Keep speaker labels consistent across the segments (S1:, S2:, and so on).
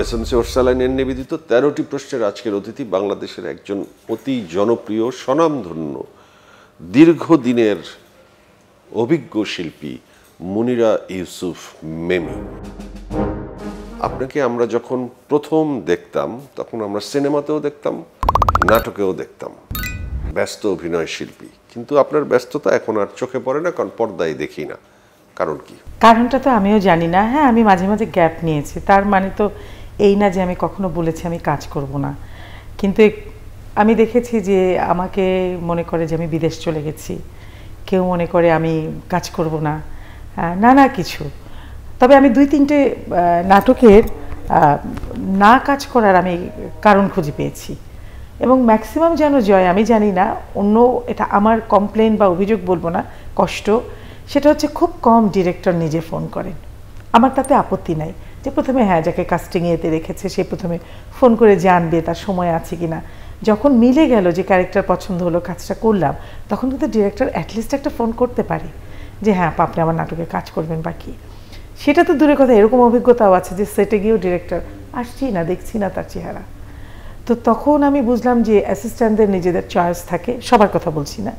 S1: SMC ওরসালাইনের নিবেদিত ১৩টি প্রশ্নের আজকের অতিথি বাংলাদেশের একজন অতি জনপ্রিয় স্বনামধন্য দীর্ঘদিনের অভিজ্ঞ শিল্পী মুনিরা ইউসুফ মেমি। আপনাকে আমরা যখন প্রথম দেখতাম তখন আমরা সিনেমাতেও দেখতাম, নাটকেও দেখতাম, ব্যস্ত অভিনয় শিল্পী। কিন্তু আপনার ব্যস্ততা এখন আর চোখে পড়ে না, কারণ পর্দায় দেখি না। কারণ কি?
S2: কারণটা তো আমিও জানি না। হ্যাঁ, আমি মাঝে মাঝে গ্যাপ নিয়েছি, তার মানে তো এই না যে আমি কখনো বলেছি আমি কাজ করব না। কিন্তু আমি দেখেছি যে আমাকে মনে করে যে আমি বিদেশ চলে গেছি, কেউ মনে করে আমি কাজ করব না, নানা কিছু। তবে আমি ২-৩টে নাটকের না কাজ করার আমি কারণ খুঁজে পেয়েছি, এবং ম্যাক্সিমাম যেন জয়, আমি জানি না, অন্য এটা আমার কমপ্লেন বা অভিযোগ বলবো না, কষ্ট, সেটা হচ্ছে খুব কম ডিরেক্টর নিজে ফোন করেন। আমার তাতে আপত্তি নাই যে প্রথমে হ্যাঁ যাকে কাস্টিংয়ে এতে রেখেছে সে প্রথমে ফোন করে জানবে তার সময় আছে কি না। যখন মিলে গেল যে ক্যারেক্টার পছন্দ হলো, কাজটা করলাম, তখন কিন্তু ডিরেক্টর অ্যাটলিস্ট একটা ফোন করতে পারে যে হ্যাঁ আপনি আমার নাটকে কাজ করবেন বা কি। সেটা তো দূরের কথা, এরকম অভিজ্ঞতাও আছে যে সেটে গিয়েও ডিরেক্টর আসছি না, দেখছি না তার চেহারা। তো তখন আমি বুঝলাম যে অ্যাসিস্ট্যান্টদের নিজেদের চয়েস থাকে, সবার কথা বলছি না,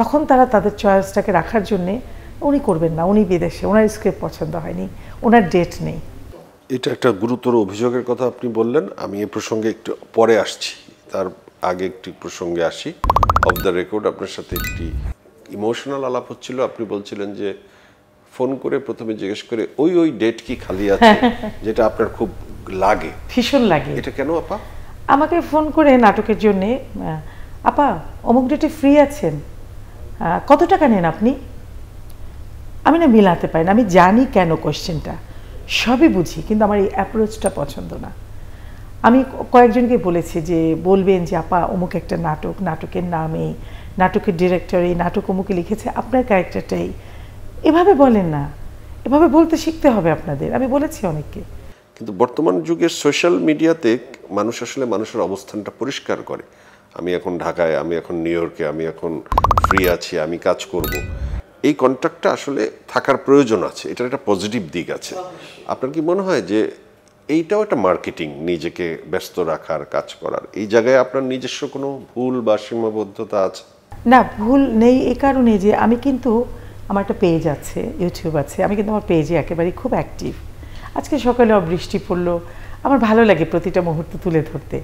S2: তখন তারা তাদের চয়েসটাকে রাখার জন্যে উনি করবেন না, উনি বিদেশে, ওনার স্ক্রিপ্ট পছন্দ হয়নি, ওনার ডেট নেই।
S1: এটা একটা গুরুতর অভিযোগের কথা আপনি বললেন। আমি এ প্রসঙ্গে একটু পরে আসছি, তার আগে একটি প্রসঙ্গে আসি। অফ দ্য রেকর্ড আপনার সাথে একটি ইমোশনাল আলাপ হচ্ছিল। আপনি বলছিলেন যে ফোন করে প্রথমে জিজ্ঞেস করে ওই ডেট কি খালি আছে, যেটা আপনার খুব লাগে,
S2: ভীষণ লাগে।
S1: এটা কেন আপা?
S2: আমাকে ফোন করে নাটকের জন্যে, আপা অমুক ডেটে ফ্রি আছেন, কত টাকা নেন আপনি? আমি না মিলাতে পারি না, আমি জানি কেন কোয়েশ্চেনটা, সবই বুঝি, কিন্তু আমার এই অ্যাপ্রোচটা পছন্দ না। আমি কয়েকজনকে বলেছি যে বলবেন যে আপা অমুক একটা নাটক, নাটকের নাম এই, নাটকের ডিরেক্টর এই, নাটক অমুকে লিখেছে, আপনার ক্যারেক্টারটাই, এভাবে বলেন না, এভাবে বলতে শিখতে হবে আপনাদের। আমি বলেছি অনেককে।
S1: কিন্তু বর্তমান যুগের সোশ্যাল মিডিয়াতে মানুষ আসলে মানুষের অবস্থানটা পরিষ্কার করে। আমি এখন ঢাকায়, আমি এখন নিউ ইয়র্কে, আমি এখন ফ্রি আছি, আমি কাজ করব। এই কন্ট্যাক্টটা আসলে থাকার প্রয়োজন আছে, এটার একটা পজিটিভ দিক আছে। আপনার কি মনে হয় যে এইটাও একটা মার্কেটিং, নিজেকে ব্যস্ত রাখার, কাজ করার? এই জায়গায় আপনার নিজস্ব কোনো ভুল বা সীমাবদ্ধতা আছে?
S2: না, ভুল নেই এই কারণে যে আমি কিন্তু, আমার একটা পেজ আছে, ইউটিউব আছে, আমি কিন্তু আমার পেজে একেবারেই খুব অ্যাক্টিভ। আজকে সকালে বৃষ্টি পড়লো, আমার ভালো লাগে প্রতিটা মুহূর্ত তুলে ধরতে।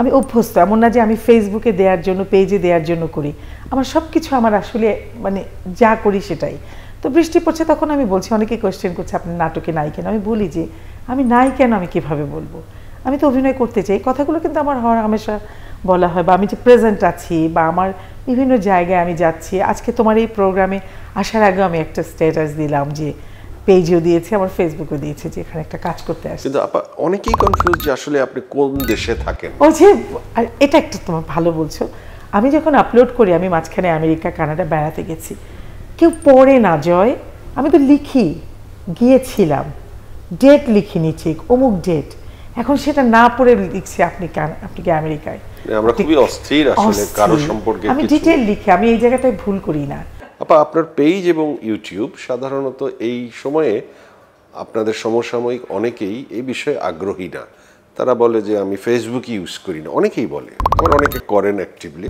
S2: আমি অভ্যস্ত, এমন না যে আমি ফেসবুকে দেওয়ার জন্য, পেজে দেওয়ার জন্য করি। আমার সব কিছু আমার আসলে মানে যা করি সেটাই। তো বৃষ্টি পড়ছে তখন আমি বলছি, অনেকে কোয়েশ্চেন করছে আপনি নাটকে নাই কেন? আমি বলি যে আমি নাই কেন, আমি কিভাবে বলবো, আমি তো অভিনয় করতে চাই। কথাগুলো কিন্তু আমার হামেশা বলা হয়, বা আমি যে প্রেজেন্ট আছি, বা আমার বিভিন্ন জায়গায় আমি যাচ্ছি। আজকে তোমার এই প্রোগ্রামে আসার আগে আমি একটা স্ট্যাটাস দিলাম, যে পেজেও দিয়েছি, আমার ফেসবুকেও দিয়েছি, যে এখানে একটা কাজ করতে আসছি।
S1: কিন্তু আপা অনেকেই কনফিউজ যে আসলে আপনি কোন দেশে থাকেন।
S2: ও যে এটা একটা তোমার ভালো বলছো, আমি যখন আপলোড করি আমি মাঝখানে আমেরিকা, কানাডা বেড়াতে গেছি, কেউ পড়ে না জয়, আমি তো লিখি গিয়েছিলাম, ডেট লিখিনি ঠিক, অমুক ডেট, এখন সেটা না পড়ে লিখছি আপনি কি আমেরিকায়।
S1: আমরা খুবই অস্থির আসলে কারো সম্পর্কে।
S2: আমি ডিটেইল লিখি, আমি এই জায়গাটায় ভুল করি না।
S1: আপা আপনার পেজ এবং ইউটিউব সাধারণত এই সময়ে আপনাদের সমসাময়িক অনেকেই এই বিষয়ে আগ্রহী না। তারা বলে যে আমি ফেসবুক ইউজ করি না, অনেকেই বলে, আবার অনেকে করেন অ্যাক্টিভলি।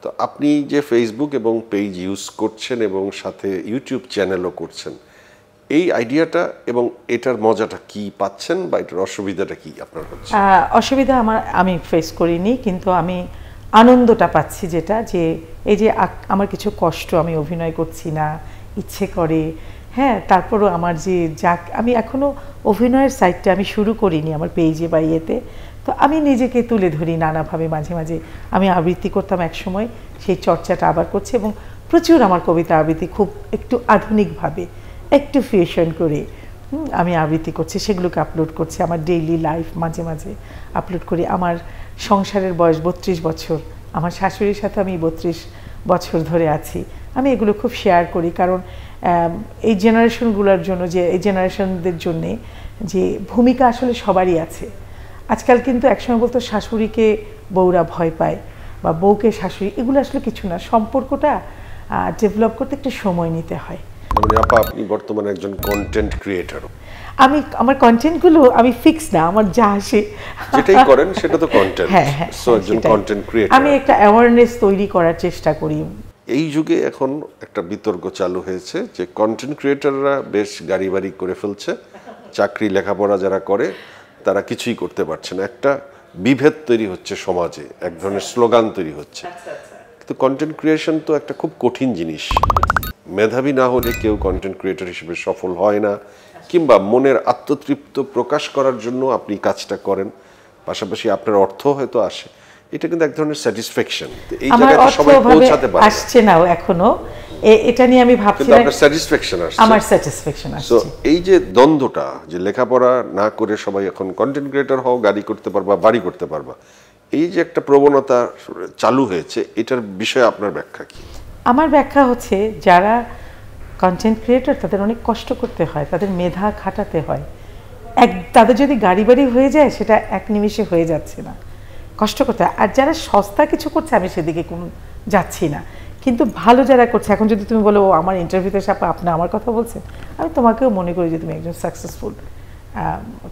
S1: তো আপনি যে ফেসবুক এবং পেজ ইউজ করছেন এবং সাথে ইউটিউব চ্যানেলও করছেন, এই আইডিয়াটা এবং এটার মজাটা কি পাচ্ছেন, বা এটার অসুবিধাটা কি আপনার হচ্ছে?
S2: অসুবিধা আমি ফেস করিনি, কিন্তু আমি আনন্দটা পাচ্ছি, যেটা যে এই যে আমার কিছু কষ্ট, আমি অভিনয় করছি না, ইচ্ছে করে, হ্যাঁ, তারপরও আমার যে আমি এখনও অভিনয়ের সাইডটা আমি শুরু করিনি আমার পেজে বা ইয়েতে। তো আমি নিজেকে তুলে ধরি নানাভাবে, মাঝে মাঝে আমি আবৃত্তি করতাম এক সময়, সেই চর্চাটা আবার করছি, এবং প্রচুর আমার কবিতা আবৃত্তি খুব একটু আধুনিকভাবে, একটু ফিউশন করে আমি আবৃত্তি করছি, সেগুলোকে আপলোড করছি। আমার ডেইলি লাইফ মাঝে মাঝে আপলোড করি। আমার সংসারের বয়স 32 বছর, আমার শাশুড়ির সাথে আমি 32 বছর ধরে আছি। আমি এগুলো খুব শেয়ার করি, কারণ এই জেনারেশনগুলোর জন্য, যে এই জেনারেশনদের জন্যে যে ভূমিকা আসলে সবারই আছে। আজকাল কিন্তু একসময় বলতো শাশুড়িকে বউরা ভয় পায়, বা বউকে শাশুড়ি, এগুলো আসলে কিছু না। সম্পর্কটা ডেভেলপ করতে একটু সময় নিতে হয়।
S1: মানে আপা আপনি বর্তমানে একজন কন্টেন্ট ক্রিয়েটর।
S2: আমার কন্টেন্টগুলো আমি ফিক্স না, আমার যা আসে
S1: যেটাই করেন সেটা তো কন্টেন্ট।
S2: হ্যাঁ,
S1: সো একজন কন্টেন্ট ক্রিয়েটর,
S2: আমি একটা অ্যাওয়ারনেস তৈরি করার চেষ্টা করি।
S1: এই যুগে এখন একটা বিতর্ক চালু হয়েছে যে কন্টেন্ট ক্রিয়েটররা বেশ গাড়ি বাড়ি করে ফেলছে, চাকরি লেখাপড়া যারা করে তারা কিছুই করতে পারছে না, একটা বিভেদ তৈরি হচ্ছে সমাজে, এক ধরনের স্লোগান তৈরি হচ্ছে। কিন্তু কন্টেন্ট ক্রিয়েশন তো একটা খুব কঠিন জিনিস, মেধাবী না হলে কেউ কন্টেন্ট ক্রিয়েটর হিসেবে সফল হয় না, কিংবা মনের আত্মতৃপ্ত প্রকাশ করার জন্য আপনি কাজটা করেন, পাশাপাশি আপনার অর্থ হয়তো আসে, এটা কিন্তু এক ধরনের স্যাটিসফ্যাকশন। এই জায়গাটা সবাই পৌঁছাতে পারে
S2: আসছে না এখনো, এটা নিয়ে আমি ভাবছি না।
S1: আপনার স্যাটিসফ্যাকশন আসছে,
S2: আমার স্যাটিসফ্যাকশন আসছে।
S1: সো এই যে দ্বন্দ্বটা, যে লেখাপড়া না করে সবাই এখন কন্টেন্ট ক্রিয়েটর হও, গাড়ি করতে পারবা, বাড়ি করতে পারবা, এই যে একটা প্রবণতা চালু হয়েছে, এটার বিষয়ে আপনার ব্যাখ্যা কি?
S2: আমার ব্যাখ্যা হচ্ছে, যারা কন্টেন্ট ক্রিয়েটর তাদের অনেক কষ্ট করতে হয়, তাদের মেধা খাটাতে হয়। তাদের যদি গাড়ি বাড়ি হয়ে যায় সেটা এক নিমিষে হয়ে যাচ্ছে না, কষ্ট করতে হয়। আর যারা সস্তা কিছু করছে আমি সেদিকে কোনো যাচ্ছি না, কিন্তু ভালো যারা করছে, এখন যদি তুমি বলো আমার ইন্টারভিউতে আপনি আমার কথা বলছেন, আমি তোমাকেও মনে করি যে তুমি একজন সাকসেসফুল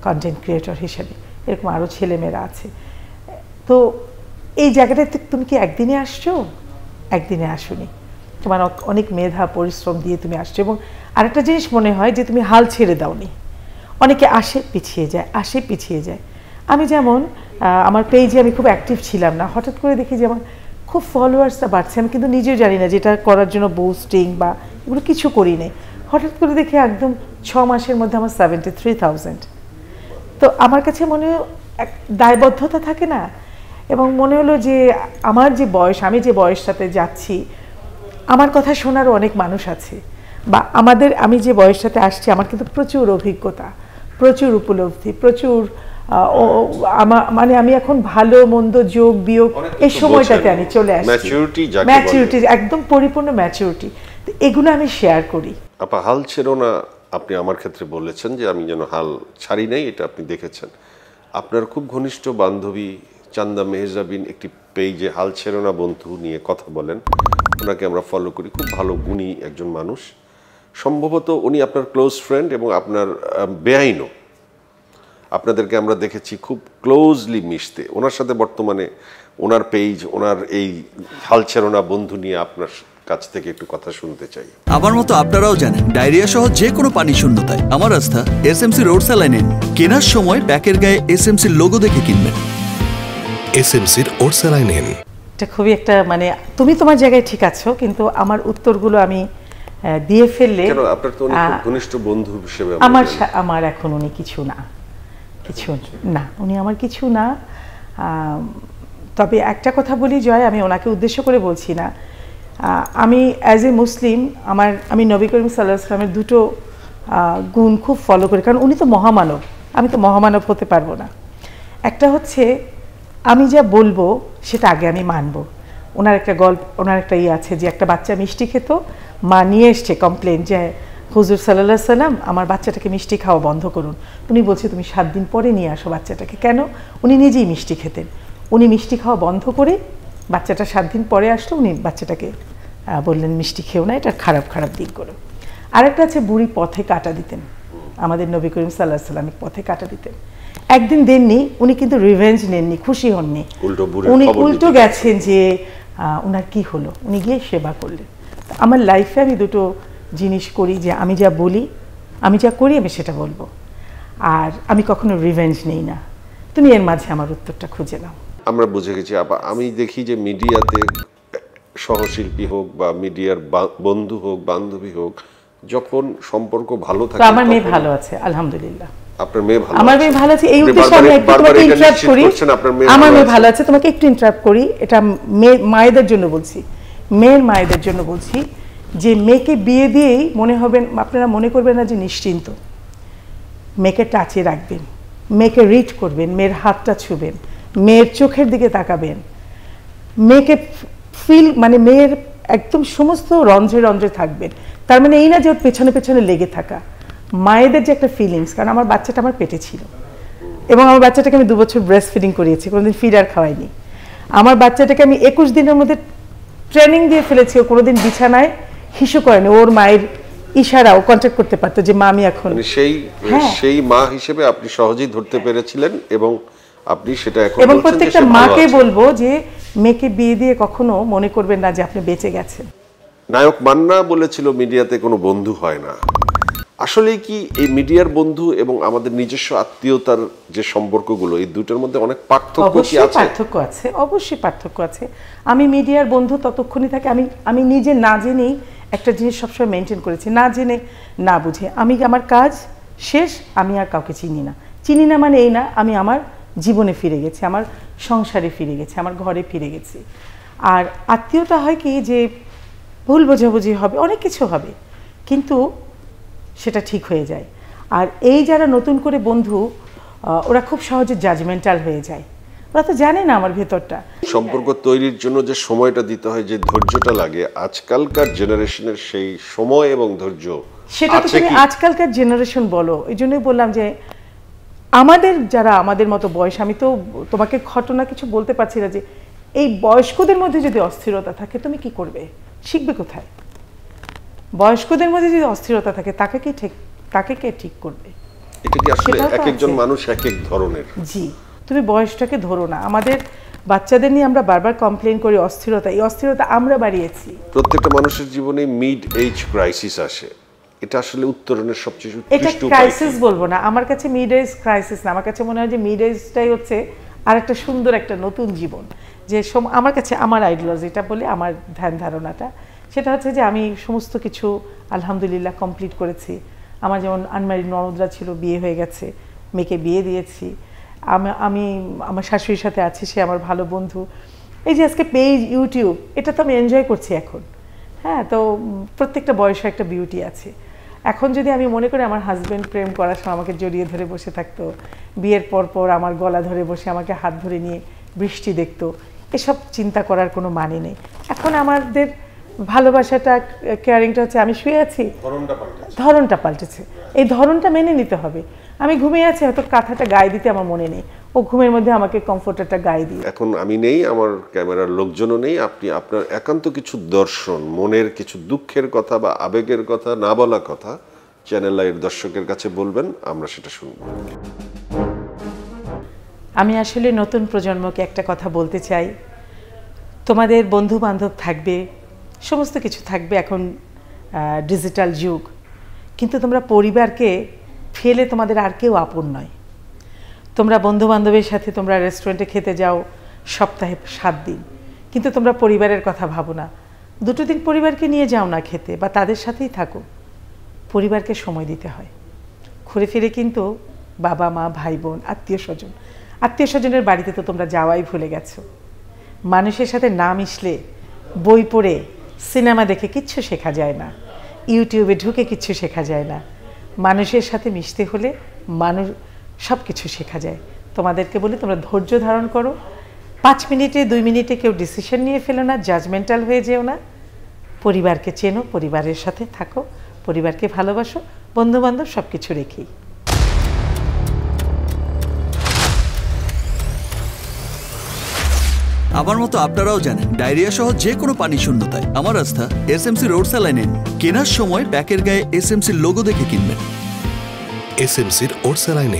S2: কন্টেন্ট ক্রিয়েটর হিসেবে, এরকম আরও ছেলেমেয়েরা আছে। তো এই জায়গাটাতে তুমি কি একদিনে আসছো? একদিনে আসোনি, তোমার অনেক মেধা পরিশ্রম দিয়ে তুমি আসছো। এবং আরেকটা জিনিস মনে হয় যে তুমি হাল ছেড়ে দাওনি। অনেকে আসে পিছিয়ে যায়, আসে পিছিয়ে যায়। আমি যেমন আমার পেজে আমি খুব অ্যাক্টিভ ছিলাম না, হঠাৎ করে দেখি যে আমার খুব ফলোয়ার্সটা বাড়ছে, আমি কিন্তু নিজেও জানি না যেটা করার জন্য বুস্টিং বা এগুলো কিছু করি নাই। হঠাৎ করে দেখি একদম 6 মাসের মধ্যে আমার 73,000। তো আমার কাছে মনে এক দায়বদ্ধতা থাকে না, এবং মনে হলো যে আমার যে বয়স, আমি যে বয়সটাতে যাচ্ছি, আমার কথা শোনারও অনেক মানুষ আছে, বা আমি যে বয়সটাতে আসছি আমার কিন্তু প্রচুর অভিজ্ঞতা, প্রচুর উপলব্ধি, প্রচুর মানে আমি এখন ভালো মন্দ যোগ বিয়োগ এই সময়টাতে আমি চলে আসছি, ম্যাচুরিটি, একদম পরিপূর্ণ ম্যাচুরিটি। এগুলো আমি শেয়ার করি।
S1: আপা, হাল ছেড়ো না, আপনি আমার ক্ষেত্রে বলেছেন যে আমি যেন হাল ছাড়ি নাই, এটা আপনি দেখেছেন। আপনার খুব ঘনিষ্ঠ বান্ধবী চান্দা মেহজাবিন একটি পেজে হাল ছেড়ো না বন্ধু নিয়ে কথা বলেন, ওনাকে আমরা ফলো করি, খুব ভালো গুণী একজন মানুষ। সম্ভবত উনি আপনার ক্লোজ ফ্রেন্ড এবং আপনার বেআইনও, আপনাদেরকে আমরা দেখেছি খুব ক্লোজলি মিশতে। ওনার সাথে বর্তমানে ওনার পেজ, ওনার এই হাল ছেড়ো না বন্ধু নিয়ে আপনার কাছ থেকে একটু কথা শুনতে চাই।
S3: আমার মতো আপনারাও জানেন ডায়রিয়া সহ যে কোনো পানি শূন্যতায় আমার আস্থা এসএমসি রোড স্যালাইন। কেনার সময় প্যাকের গায়ে এসএমসির লোগো দেখে কিনবেন।
S4: এসএমসির ওট স্যালাইন।
S2: এটা খুবই একটা মানে তুমি তোমার জায়গায় ঠিক আছো, কিন্তু আমার উত্তরগুলো আমি দিয়ে ফেললে।
S1: কেন? আপনার তো অনেক ঘনিষ্ঠ বন্ধু হিসেবে
S2: আমার এখন উনি কিছু না, কিছু না, উনি আমার কিছু না। তবে একটা কথা বলি জয়, আমি ওনাকে উদ্দেশ্য করে বলছি না, আমি অ্যাজ এ মুসলিম আমি নবী করিম সাল্লাল্লাহু আলাইহি ওয়াসাল্লামের দুটো গুণ খুব ফলো করি, কারণ উনি তো মহামানব, আমি তো মহামানব হতে পারবো না। একটা হচ্ছে আমি যা বলবো সেটা আগে আমি মানবো। ওনার একটা আছে যে একটা বাচ্চা মিষ্টি খেত, মা নিয়ে এসছে কমপ্লেন যে হুজুর সাল্লাল্লাহু আলাইহি সাল্লাম আমার বাচ্চাটাকে মিষ্টি খাওয়া বন্ধ করুন। উনি বলছে তুমি 7 দিন পরে নিয়ে আসো বাচ্চাটাকে। কেন? উনি নিজেই মিষ্টি খেতেন, উনি মিষ্টি খাওয়া বন্ধ করে বাচ্চাটা 7 দিন পরে আসলো, উনি বাচ্চাটাকে বললেন মিষ্টি খেও না, এটা খারাপ খারাপ দিকগুলো। আরেকটা আছে বুড়ি পথে কাটা দিতেন, আমাদের নবী করিম সাল্লাল্লাহু আলাইহি সাল্লাম পথে কাটা দিতেন। একদিন দেননি, উনি কিন্তু রিভেঞ্জ নেননি, খুশি হননি, উনি উল্টো গেছেন যে ওনার কি হলো, উনি গিয়ে সেবা করলেন। আমার লাইফে আমি দুটো জিনিস করি, যে আমি যা বলি, আমি যা করি আমি সেটা বলবো, আর আমি কখনো রিভেঞ্জ নেই না। তুমি এর মাঝে আমার উত্তরটা খুঁজে নাও।
S1: আমরা বুঝে গেছি আপা। আমি দেখি যে মিডিয়াতে সহশিল্পী হোক বা মিডিয়ার বন্ধু হোক বান্ধবী হোক, যখন সম্পর্ক ভালো থাকে,
S2: আমার মেয়ে ভালো আছে আলহামদুলিল্লাহ।
S1: আপনার মেয়ে ভালো?
S2: আমার মেয়ে ভালো আছে, এই উদ্দেশ্যে আমি একটু তোমাকে ইন্টারাপ্ট করি। আমার মেয়ে ভালো আছে, তোমাকে একটু ইন্টারাপ্ট করি, এটা মায়েদের জন্য বলছি, মেয়ের মায়েদের জন্য বলছি, যে মেয়েকে বিয়ে দিয়েই আপনারা মনে করবেন না যে নিশ্চিন্ত। মেয়েকে টাচে রাখবেন, মেয়েকে রিড করবেন, মেয়ের হাতটা ছুবেন, মেয়ের চোখের দিকে তাকাবেন, মেয়েকে মানে মেয়ের একদম সমস্ত রন্ধ্রে রন্ধ্রে থাকবেন। তার মানে এই না যে ওর পেছনে পেছনে লেগে থাকা। মায়েদের যে একটা ফিলিংস, কারণ আমার বাচ্চাটা আমার পেটে ছিল, এবং আমার বাচ্চাটাকে আমি 2 বছর ব্রেস্ট ফিডিং করিয়েছি, কোনোদিন ফিডার খাওয়াইনি। আমার বাচ্চাটাকে আমি 21 দিনের মধ্যে ট্রেনিং দিয়ে ফেলেছি, ও কোনোদিন বিছানায় হিসু করেনি, ওর মায়ের ইশারাও কন্ট্যাক্ট করতে পারতো যে মা আমি এখন
S1: মানে সেই মা হিসেবে আপনি সহজেই ধরতে পেরেছিলেন এবং আপনি সেটা এখন
S2: এবং
S1: বলছেন যে
S2: প্রত্যেকটা
S1: সে ভালো
S2: মাকে
S1: আছে।
S2: বলবো যে মেয়েকে বিয়ে দিয়ে কখনো মনে করবেন না যে আপনি বেঁচে গেছেন।
S1: নায়ক মান্না বলেছিল মিডিয়াতে কোনো বন্ধু হয় না। আসলে কি এই মিডিয়ার বন্ধু এবং আমাদের নিজস্ব আত্মীয়তার যে সম্পর্কগুলো, এই দুটোর মধ্যে অনেক পার্থক্য কি
S2: অবশ্যই
S1: আছে?
S2: পার্থক্য আছে, অবশ্যই পার্থক্য আছে। আমি মিডিয়ার বন্ধু ততক্ষণই থাকে আমি নিজে না জেনেই একটা জিনিস সবসময় মেনটেন করেছি, না জেনে না বুঝে। আমি আমার কাজ শেষ, আমি আর কাউকে চিনি না মানে এই না আমি আমার জীবনে ফিরে গেছি, আমার সংসারে ফিরে গেছি, আমার ঘরে ফিরে গেছি। আর আত্মীয়তা হয় কি যে ভুল বোঝাবুঝি হবে, অনেক কিছু হবে, কিন্তু সেটা ঠিক হয়ে যায়। আর এই যারা নতুন করে বন্ধু, ওরা খুব সহজে জাজমেন্টাল হয়ে যায়, ওরা তো জানে না আমার ভেতরটা।
S1: সম্পর্ক তৈরির জন্য যে সময়টা দিতে হয়, যে ধৈর্যটা লাগে, আজকালকার জেনারেশনের সেই সময় এবং ধৈর্য
S2: সেটা তো
S1: আছে
S2: তুমি
S1: কি?
S2: আজকালকার জেনারেশন বলো, এই জন্যই বললাম যে যারা আমাদের মতো বয়স, আমি তো তোমাকে ঘটনা কিছু বলতে পারছি না, যে এই বয়স্কদের মধ্যে যদি অস্থিরতা থাকে তুমি কি করবে, শিখবে কোথায়? বয়স্কদের মধ্যে যদি অস্থিরতা থাকে তাকে কে ঠিক করবে?
S1: এটা কি আসলে
S2: সেটাও তো
S1: এক একজন
S2: আছে।
S1: মানুষ এক এক ধরনের।
S2: জি, তুমি বয়সটাকে ধরো না। আমাদের বাচ্চাদের নিয়ে আমরা বারবার কমপ্লেন করি অস্থিরতা, এই অস্থিরতা আমরা বাড়িয়েছি।
S1: প্রত্যেকটা মানুষের জীবনে মিড এজ ক্রাইসিস আসে, এটা আসলে উত্তরণের সবচেয়ে
S2: এটা
S1: উৎকৃষ্ট উপায়
S2: ক্রাইসিস
S1: কি?
S2: বলবো না, আমার কাছে মিড এজ ক্রাইসিস না, আমার কাছে মনে হয় যে মিড এজটাই হচ্ছে আর একটা সুন্দর একটা নতুন জীবন। যে আমার কাছে আমার আইডিওলজিটা বলে, আমার ধ্যান ধারণাটা সেটা হচ্ছে যে আমি সমস্ত কিছু আলহামদুলিল্লাহ কমপ্লিট করেছি। আমার যেমন আনম্যারিড ননদরা ছিল, বিয়ে হয়ে গেছে, মেয়েকে বিয়ে দিয়েছি। আমি আমার শাশুড়ির সাথে আছি, সে আমার ভালো বন্ধু। এই যে আজকে পেজ, ইউটিউব, এটা তো আমি এনজয় করছি এখন। হ্যাঁ, তো প্রত্যেকটা বয়সে একটা বিউটি আছে। এখন যদি আমি মনে করি আমার হাজব্যান্ড প্রেম করার সময় আমাকে জড়িয়ে ধরে বসে থাকতো, বিয়ের পর আমার গলা ধরে বসে আমাকে হাত ধরে নিয়ে বৃষ্টি দেখতো, এসব চিন্তা করার কোনো মানে নেই। এখন আমাদের ভালোবাসাটা, কেয়ারিংটা হচ্ছে আমি শুয়ে আছি, ধরনটা পাল্টেছে, এই ধরনটা মেনে নিতে হবে। আমি ঘুমিয়ে আছি, হয়তো কাঁথাটা গায়ে দিতে আমার মনে নেই, ও ঘুমের মধ্যে আমাকে কমফোর্টারটা গায়ে দিয়ে।
S1: এখন আমি নেই, আমার ক্যামেরার লোকজনও নেই, আপনি আপনার একান্ত কিছু দর্শন, মনের কিছু দুঃখের কথা বা আবেগের কথা, না বলা কথা চ্যানেল আইয়ের দর্শকের কাছে বলবেন, আমরা সেটা শুনব।
S2: আমি আসলে নতুন প্রজন্মকে একটা কথা বলতে চাই, তোমাদের বন্ধু বান্ধব থাকবে, সমস্ত কিছু থাকবে, এখন ডিজিটাল যুগ, কিন্তু তোমরা পরিবারকে ফেলে তোমাদের আর কেউ আপন নয়। তোমরা বন্ধু বান্ধবের সাথে তোমরা রেস্টুরেন্টে খেতে যাও সপ্তাহে 7 দিন, কিন্তু তোমরা পরিবারের কথা ভাবো না। 2 দিন পরিবারকে নিয়ে যাও না খেতে, বা তাদের সাথেই থাকো। পরিবারকে সময় দিতে হয়। ঘুরে ফিরে কিন্তু বাবা মা, ভাই বোন, আত্মীয় স্বজনের বাড়িতে তো তোমরা যাওয়াই ভুলে গেছো। মানুষের সাথে না মিশলে, বই পড়ে, সিনেমা দেখে কিচ্ছু শেখা যায় না, ইউটিউবে ঢুকে কিচ্ছু শেখা যায় না। মানুষের সাথে মিশতে হলে সব কিছু শেখা যায়। তোমাদেরকে বলি, তোমরা ধৈর্য ধারণ করো। 5 মিনিটে 2 মিনিটে কেউ ডিসিশন নিয়ে ফেলো না, জাজমেন্টাল হয়ে যেও না। পরিবারকে চেনো, পরিবারের সাথে থাকো, পরিবারকে ভালোবাসো, বন্ধু বান্ধব সব কিছু রেখেই।
S3: আমার মতো আপনারাও জানেন ডায়রিয়া সহ যে কোনো পানি শূন্যতায় আমার আস্থা এসএমসি রোড স্যালাইন। কেনার সময় প্যাকের গায়ে এসএমসির লোগো দেখে কিনবেন।
S4: এসএমসির ওরসালাইন।